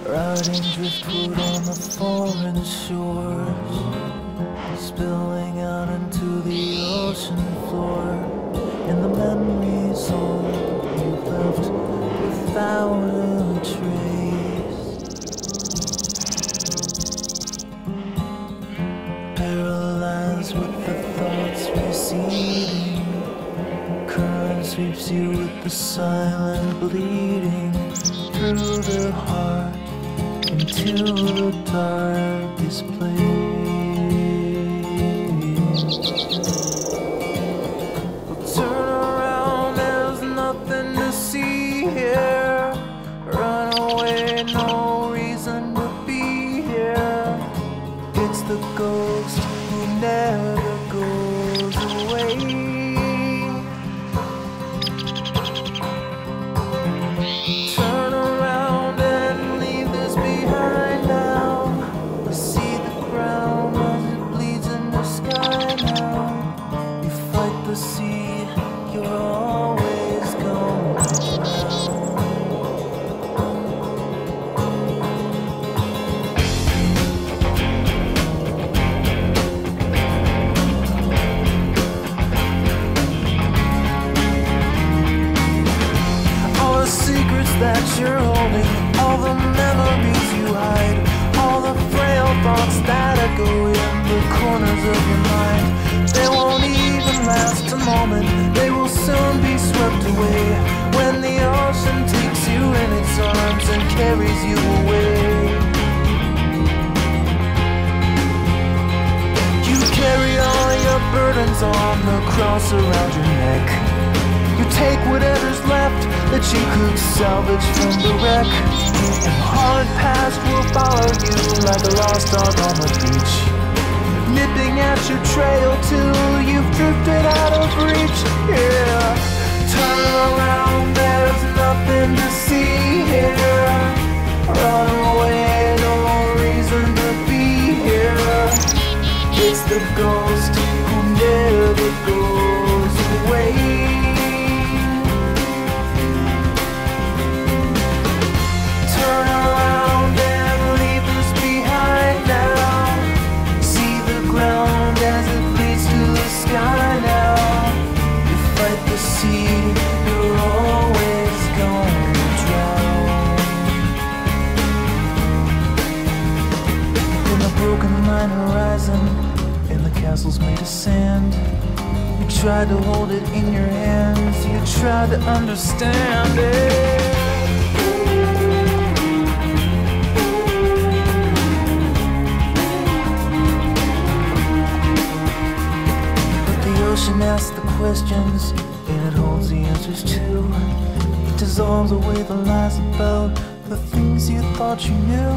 riding driftwood on the foreign shores, spilling out into the ocean floor, and the memories all you've left without a trace. Paralyzed with the thoughts receding, current sweeps you with the silent bleeding through the heart into the darkest place. Well, turn around, there's nothing to see here. Run away, no reason to be here. It's the ghost who never goes away. See, you're always going around. All the secrets that you're holding, all the memories you hide, all the frail thoughts that echo in the corners of your mind, they won't even last a moment, they will soon be swept away when the ocean takes you in its arms and carries you away. You carry all your burdens on the cross around your neck. You take whatever's left that you could salvage from the wreck, and the hard past will follow you like a lost dog on the beach, nipping at your trail till you've drifted out of reach. Yeah, turn around, there's nothing to see here. Run away, no reason to be here. It's the ghost who never goes away. Turn around and leave us behind now. See the ground as it bleeds to the sky now. You fight the sea, you're always gonna drown. In the broken line horizon, in the castles made of sand, you tried to hold it in your hands, you tried to understand it. Ocean asks the questions, and it holds the answers too. It dissolves away the lies about the things you thought you knew.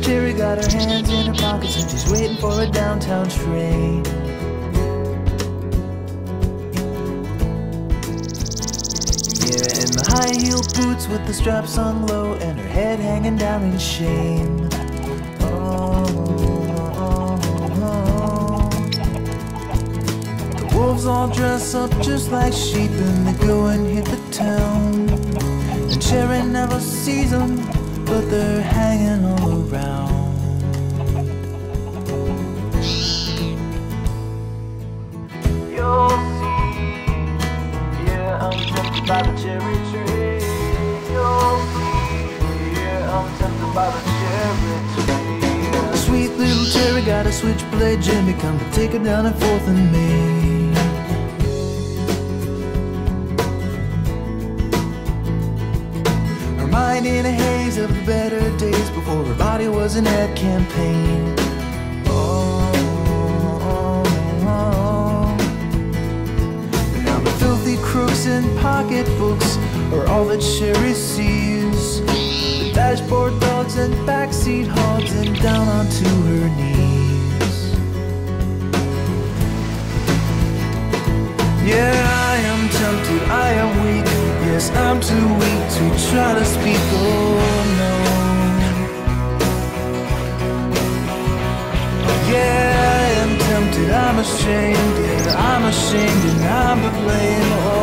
Cherry got her hands in her pockets and she's waiting for a downtown train. Yeah, in the high-heeled boots with the straps hung low and her head hanging down in shame. The wolves all dress up just like sheep and they go and hit the town. And Cherry never sees them, but they're hanging all around. You'll see, yeah, I'm tempted by the cherry tree. You'll see. switchblade Jimmy come to take her down at 4th and Main. Her mind in a haze of the better days before her body was an ad campaign. Now the filthy crooks and pocketbooks are all that Sherry sees. The dashboard dogs and backseat hogs and down onto her knees. Yeah, I am tempted, I am weak. Yes, I'm too weak to try to speak. Oh no. Yeah, I am tempted, I'm ashamed. Yeah, I'm ashamed and I'm to blame. Oh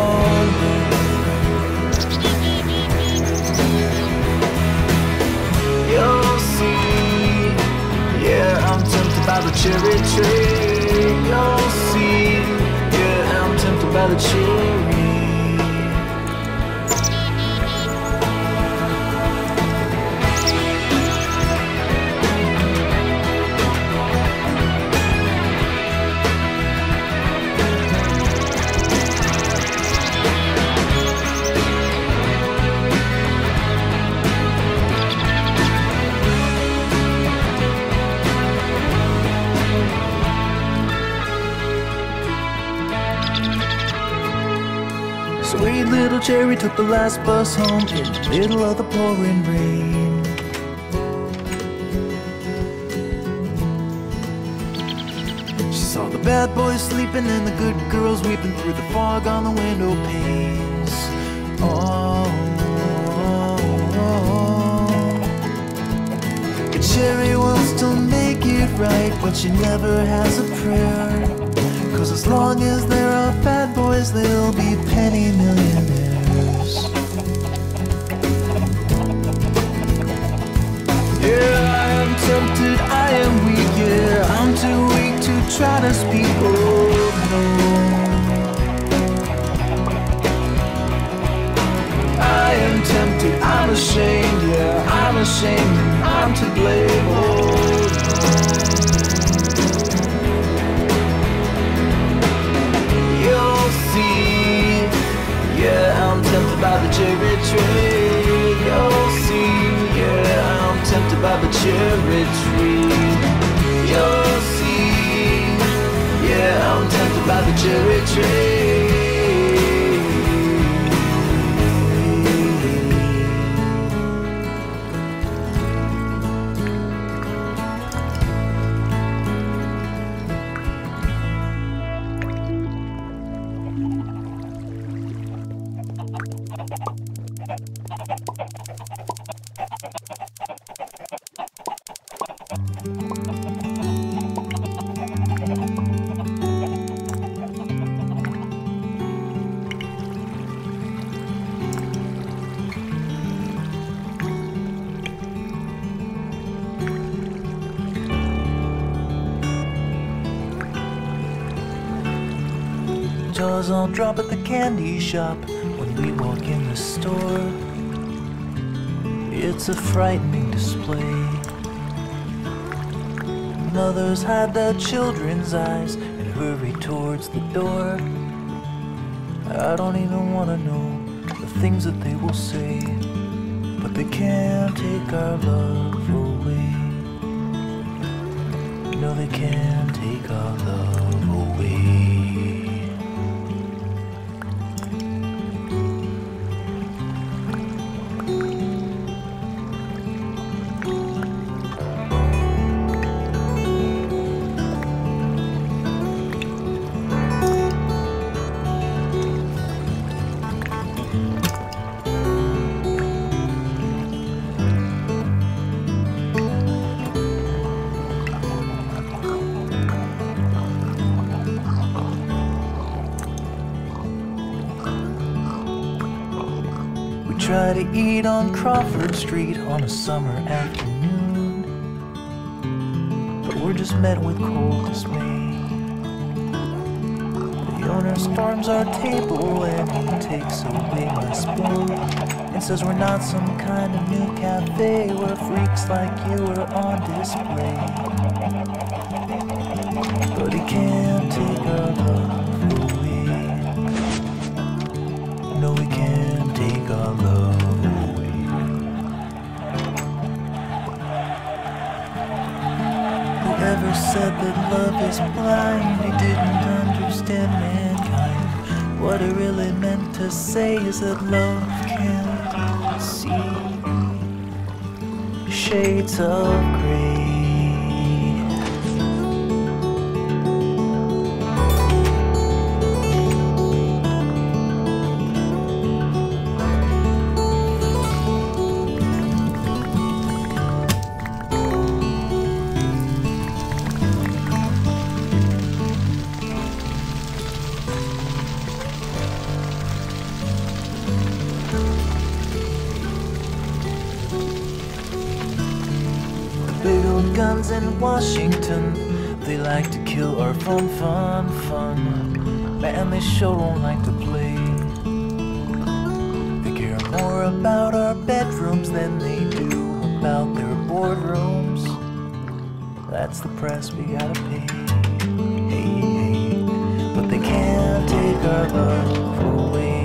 no. You'll see. Yeah, I'm tempted by the cherry tree. You'll see. Yeah, I'm tempted by the cherry. Sweet little Cherry took the last bus home in the middle of the pouring rain. She saw the bad boys sleeping and the good girls weeping through the fog on the window panes. Oh, but Cherry wants to make it right, but she never has a prayer. 'Cause as long as there are bad boys, there'll be penny millionaires. Yeah, I am tempted, I am weak. Yeah, I'm too weak to try to speak. Oh no. I am tempted, I'm ashamed. Yeah, I'm ashamed and I'm to blame. Oh no. Yeah, I'm tempted by the cherry tree. You'll see. Yeah, I'm tempted by the cherry tree. You'll see. Yeah, I'm tempted by the cherry tree. Jaws all drop at the candy shop when we walk in the store. It's a frightening display. Mothers hide their children's eyes and hurry towards the door. I don't even want to know the things that they will say, but they can't take our love away. No, they can't take our love away. Try to eat on Crawford Street on a summer afternoon, but we're just met with cold dismay. The owner storms our table and he takes away my spoon and says we're not some kind of new cafe where freaks like you are on display. can't take our love away. No, we can't take our love away. Whoever said that love is blind, he didn't understand mankind. What it really meant to say is that love can't see shades of gray. Big old guns in Washington, they like to kill our fun. Man, they sure don't like to play. They care more about our bedrooms than they do about their boardrooms. That's the price we gotta pay. Hey, but they can't take our love away.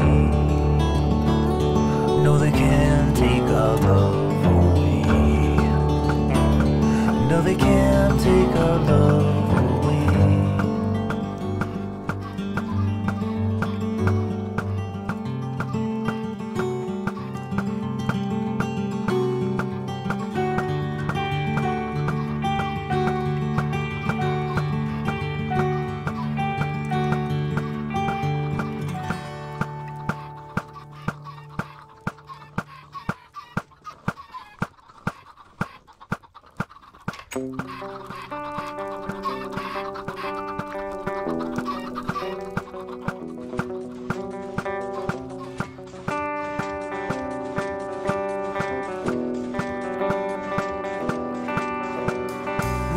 No, they can't take our love away. No, they can't take our love away.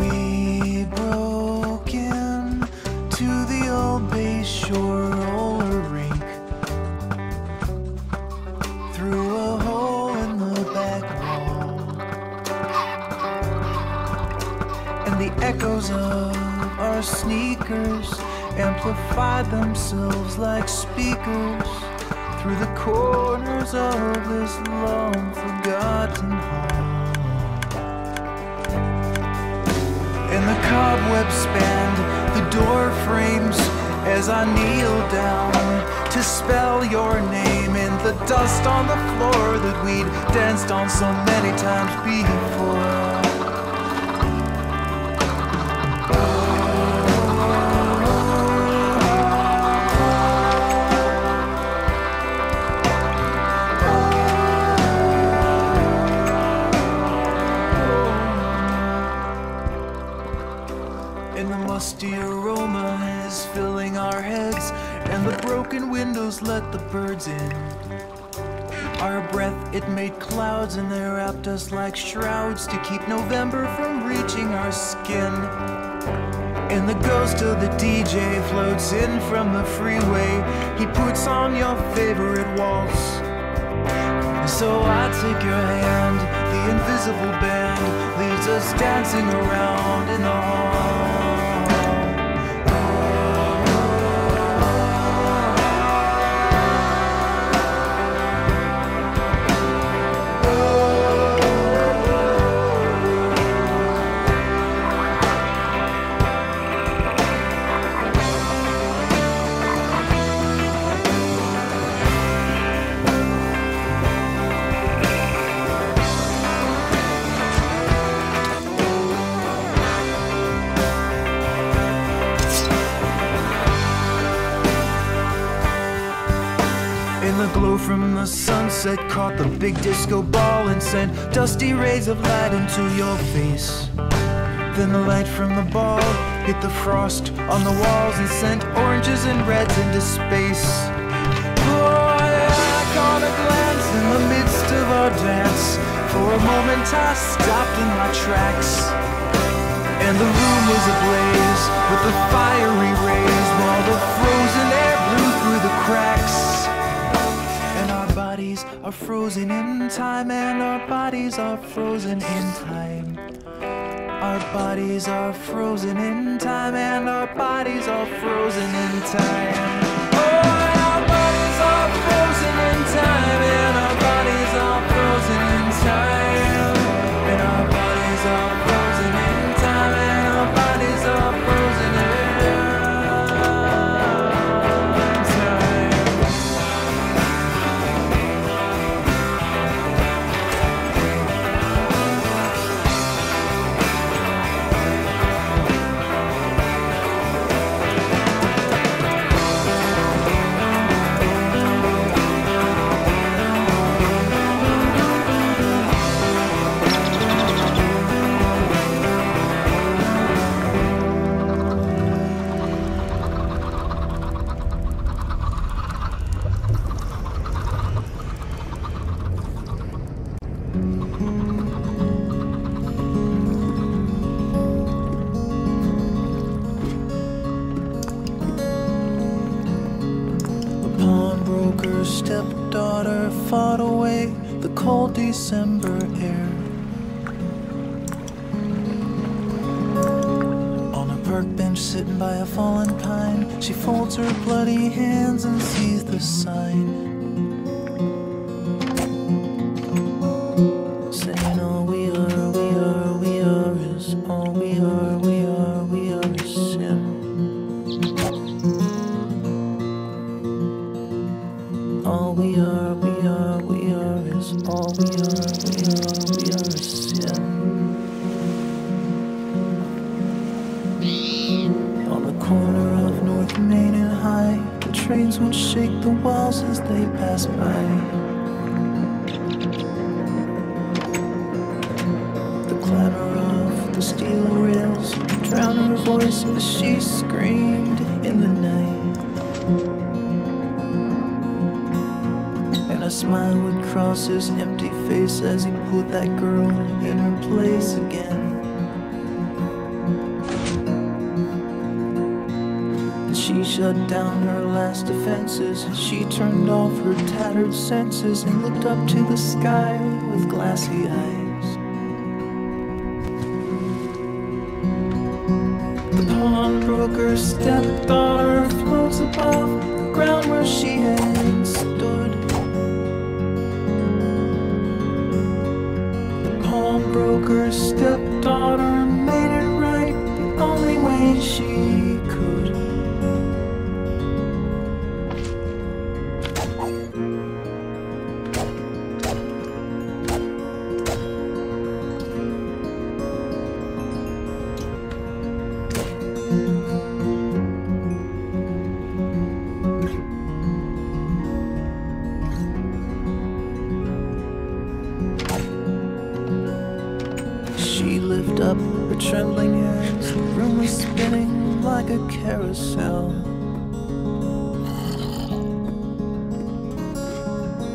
We broke into the old Bay Shore roller rink, through a hole in the back wall, and the echoes of our sneakers amplified themselves like speakers through the corners of this long forgotten hall. And the cobwebs spanned the door frames as I kneeled down to spell your name in the dust on the floor that we'd danced on so many times before. And the musty aroma is filling our heads, and the broken windows let the birds in. Our breath, it made clouds, and they wrapped us like shrouds to keep November from reaching our skin. And the ghost of the DJ floats in from the freeway. He puts on your favorite waltz. So I take your hand, the invisible band leaves us dancing around in the hall. And the glow from the sunset caught the big disco ball and sent dusty rays of light into your face. Then the light from the ball hit the frost on the walls and sent oranges and reds into space. Boy, I caught a glance in the midst of our dance. For a moment I stopped in my tracks, and the room was ablaze with the fiery rays, while the frozen air blew through the cracks. Are frozen in time, and our bodies are frozen in time. Our bodies are frozen in time, and our bodies are frozen in time. Oh, and our bodies are frozen in time, and our bodies are frozen in time. And our bodies are frozen in time, and our bodies are frozen in time. Stepdaughter fought away the cold December air. On a park bench sitting by a fallen pine, she folds her bloody hands and sees the sign saying, all we are, we are, we are is all we are, we are, we are is sin. All we are, we are, we are is all we are, we are, we are is sin. On the corner of North Main and High, the trains would shake the walls as they passed by. The clatter of the steel rails drowned her voice as she screamed in the night. A smile would cross his empty face as he put that girl in her place again. And she shut down her last defenses. She turned off her tattered senses and looked up to the sky with glassy eyes. The pawnbroker's stepdaughter floats above the ground where she had stood. Pawnbroker's stepdaughter made it right the only way she could. She lifted up her trembling hands, the room was spinning like a carousel.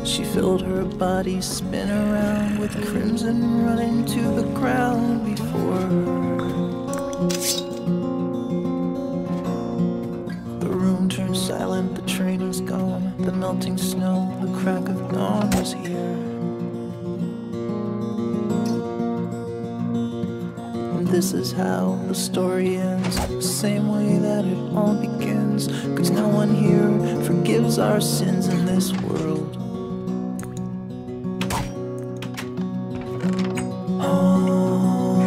She felt her body spin around with crimson running to the ground before her. The room turned silent, the train was gone, the melting snow, the crack of dawn was here. This is how the story ends, the same way that it all begins, 'cause no one here forgives our sins in this world. Oh,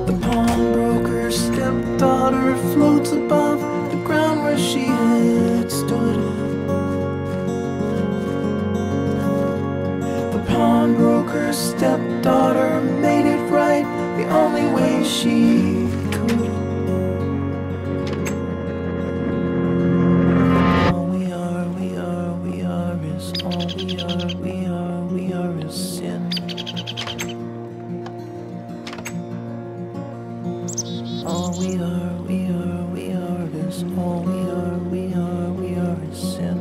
the pawnbroker's stepdaughter floats above the ground where she had stood. The pawnbroker's stepdaughter made it right the only way she could. All we are, we are, we are is all we are, we are, we are is sin. All we are, we are, we are is all we are, we are, we are is sin.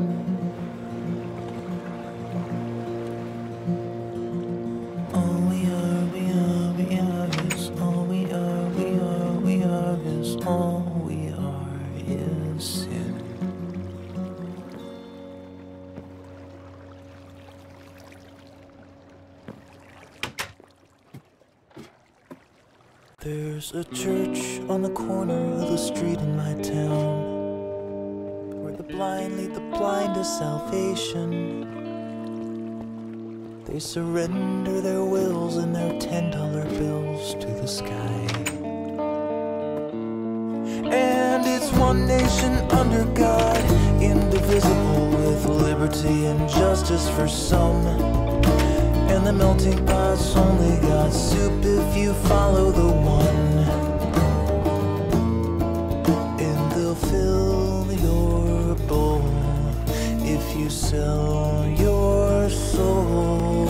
All we are, we are, we are is all we are, we are, we are is all we are is sin. There's a church on the corner of the street in my town, where the blind lead the blind to salvation. They surrender their wills and their $10 bills to the sky. And it's one nation under God, indivisible, with liberty and justice for some. And the melting pot's only got soup if you follow the one. And they'll fill your bowl if you sell your soul.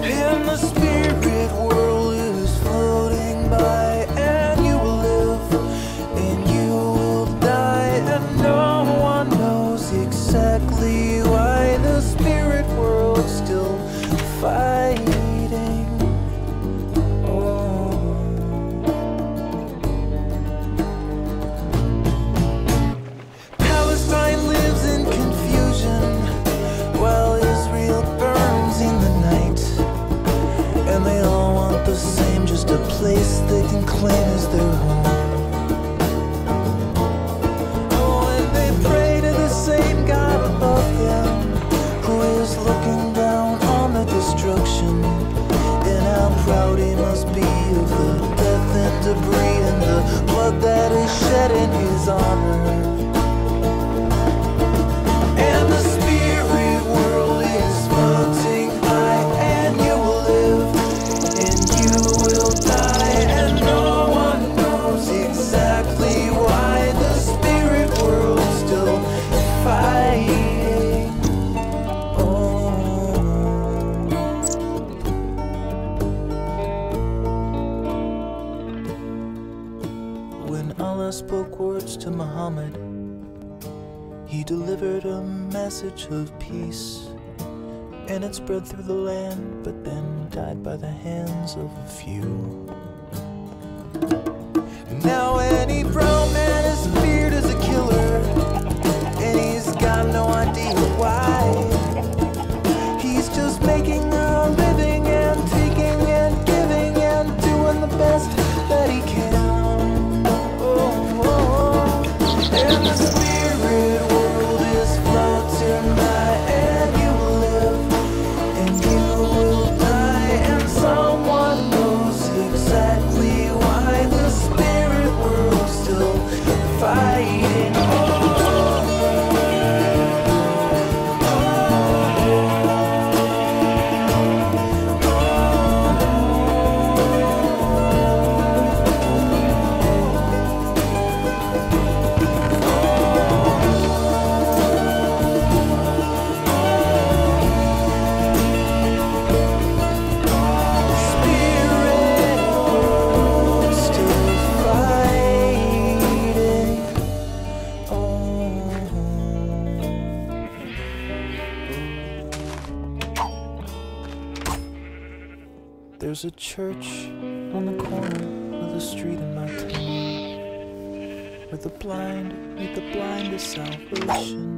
And the spirit world is floating by, and you will live and you will die, and no one knows exactly why the spirit world's still fighting. Oh. Palestine lives in confusion while Israel burns in the night, and they all want the same, just a place they can claim as their home. Oh, and they pray to the same God above them, who is looking down on the destruction, and how proud he must be of the death and debris and the blood that is shed in his honor. And the spirit world is floating by, and you will live and you will die, and no one knows exactly why the spirit world's still fighting. When Allah spoke words to Muhammad, he delivered a message of peace, and it spread through the land, but then died by the hands of a few. Now any brown man is feared as a killer, and he's got no idea why. He's just making a living and taking and giving and doing the best that he can. And the spirit world is floating by, and you will live and you will die, and someone knows exactly why the spirit world's still fighting. There's a church on the corner of the street in my town, where the blind lead the blind to salvation.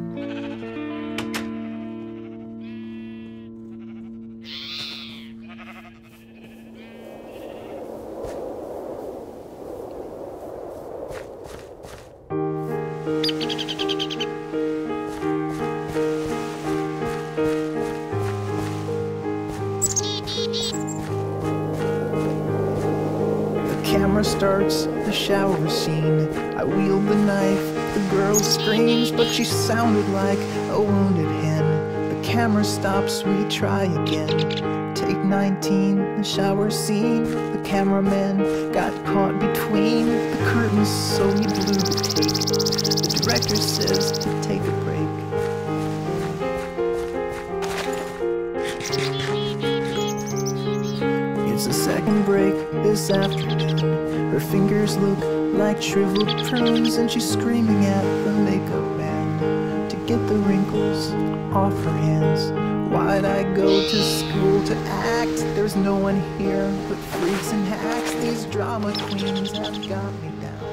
Camera starts the shower scene. I wield the knife, the girl screams, but she sounded like a wounded hen. The camera stops, we try again. Take 19, the shower scene. The cameraman got caught between the curtains, so we blew the take. The director says to take a break. It's the second break this afternoon. Her fingers look like shriveled prunes, and she's screaming at the makeup man to get the wrinkles off her hands. Why'd I go to school to act? There's no one here but freaks and hacks. These drama queens have got me down.